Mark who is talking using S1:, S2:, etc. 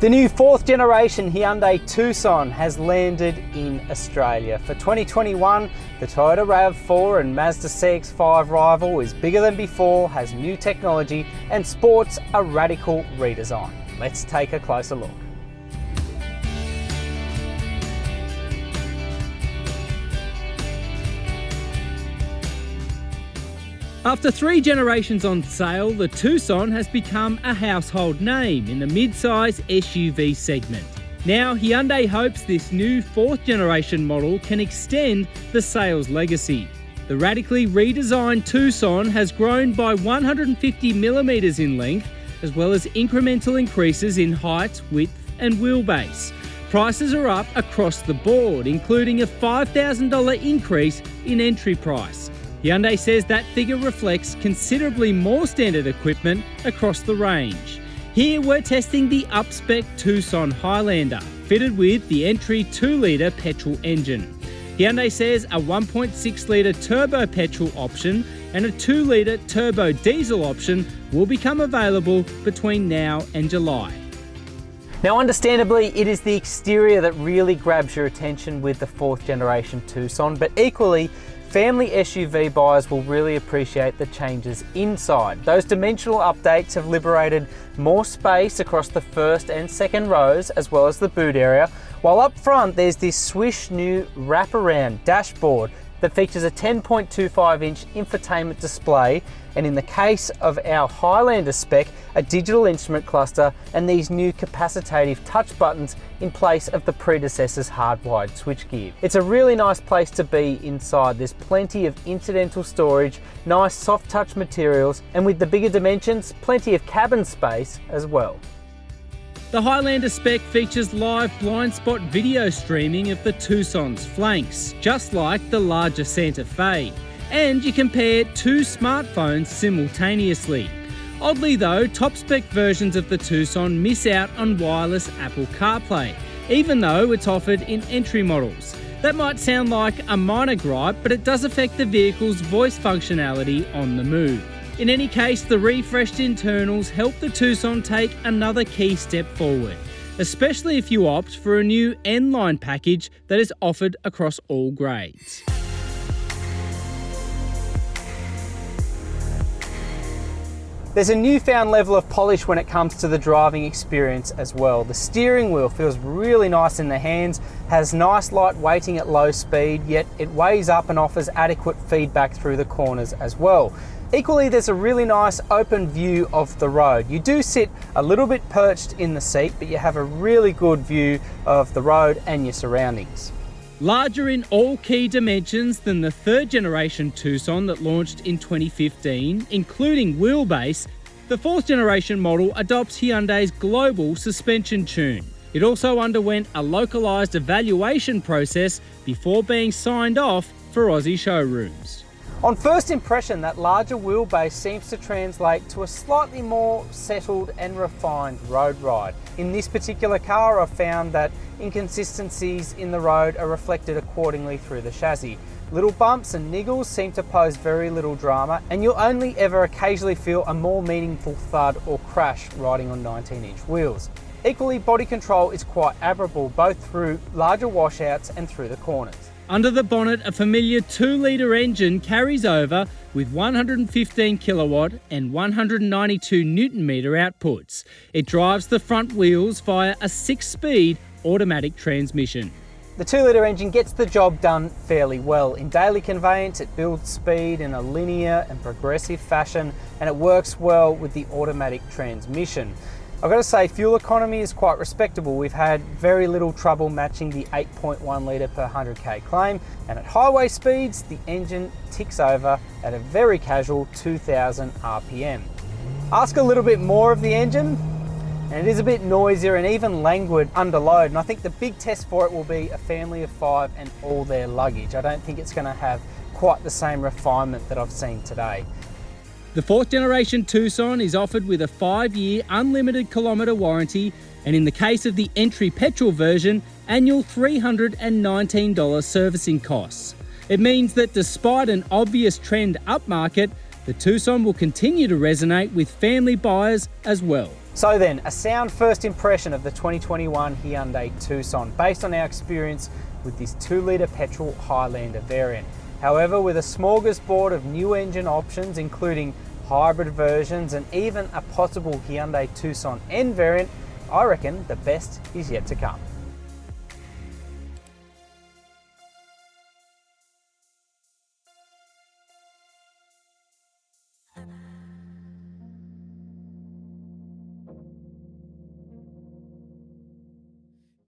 S1: The new 4th generation Hyundai Tucson has landed in Australia. For 2021, the Toyota RAV4 and Mazda CX-5 rival is bigger than before, has new technology and sports a radical redesign. Let's take a closer look. After 3 generations on sale, the Tucson has become a household name in the mid-size SUV segment. Now, Hyundai hopes this new 4th generation model can extend the sales legacy. The radically redesigned Tucson has grown by 150mm in length, as well as incremental increases in height, width and wheelbase. Prices are up across the board, including a $5,000 increase in entry price. Hyundai says that figure reflects considerably more standard equipment across the range. Here we're testing the up-spec Tucson Highlander, fitted with the entry 2-litre petrol engine. Hyundai says a 1.6-litre turbo petrol option and a 2-litre turbo diesel option will become available between now and July. Now, understandably, it is the exterior that really grabs your attention with the 4th generation Tucson, but equally, family SUV buyers will really appreciate the changes inside. Those dimensional updates have liberated more space across the first and second rows, as well as the boot area, while up front there's this swish new wraparound dashboard that features a 10.25-inch infotainment display, and in the case of our Highlander spec, a digital instrument cluster and these new capacitive touch buttons in place of the predecessor's hardwired switchgear. It's a really nice place to be inside. There's plenty of incidental storage, nice soft touch materials, and with the bigger dimensions, plenty of cabin space as well. The Highlander spec features live blind spot video streaming of the Tucson's flanks, just like the larger Santa Fe. And you can pair 2 smartphones simultaneously. Oddly though, top spec versions of the Tucson miss out on wireless Apple CarPlay, even though it's offered in entry models. That might sound like a minor gripe, but it does affect the vehicle's voice functionality on the move. In any case, the refreshed internals help the Tucson take another key step forward, especially if you opt for a new N-Line package that is offered across all grades. There's a newfound level of polish when it comes to the driving experience as well. The steering wheel feels really nice in the hands, has nice light weighting at low speed, yet it weighs up and offers adequate feedback through the corners as well. Equally, there's a really nice open view of the road. You do sit a little bit perched in the seat, but you have a really good view of the road and your surroundings. Larger in all key dimensions than the 3rd generation Tucson that launched in 2015, including wheelbase, the 4th generation model adopts Hyundai's global suspension tune. It also underwent a localised evaluation process before being signed off for Aussie showrooms. On first impression, that larger wheelbase seems to translate to a slightly more settled and refined road ride. In this particular car, I've found that inconsistencies in the road are reflected accordingly through the chassis. Little bumps and niggles seem to pose very little drama, and you'll only ever occasionally feel a more meaningful thud or crash riding on 19-inch wheels. Equally, body control is quite admirable, both through larger washouts and through the corners. Under the bonnet, a familiar 2-litre engine carries over with 115 kilowatt and 192 Newton-metre outputs. It drives the front wheels via a 6-speed automatic transmission. The 2-litre engine gets the job done fairly well. In daily conveyance, it builds speed in a linear and progressive fashion, and it works well with the automatic transmission. I've got to say, fuel economy is quite respectable. We've had very little trouble matching the 8.1 litre per 100k claim, and at highway speeds, the engine ticks over at a very casual 2000 RPM. Ask a little bit more of the engine, and it is a bit noisier and even languid under load, and I think the big test for it will be a family of 5 and all their luggage. I don't think it's going to have quite the same refinement that I've seen today. The 4th generation Tucson is offered with a 5-year unlimited kilometre warranty, and in the case of the entry petrol version, annual $319 servicing costs. It means that despite an obvious trend upmarket, the Tucson will continue to resonate with family buyers as well. So then, a sound first impression of the 2021 Hyundai Tucson based on our experience with this 2-litre petrol Highlander variant. However, with a smorgasbord of new engine options including hybrid versions and even a possible Hyundai Tucson N variant, I reckon the best is yet to come.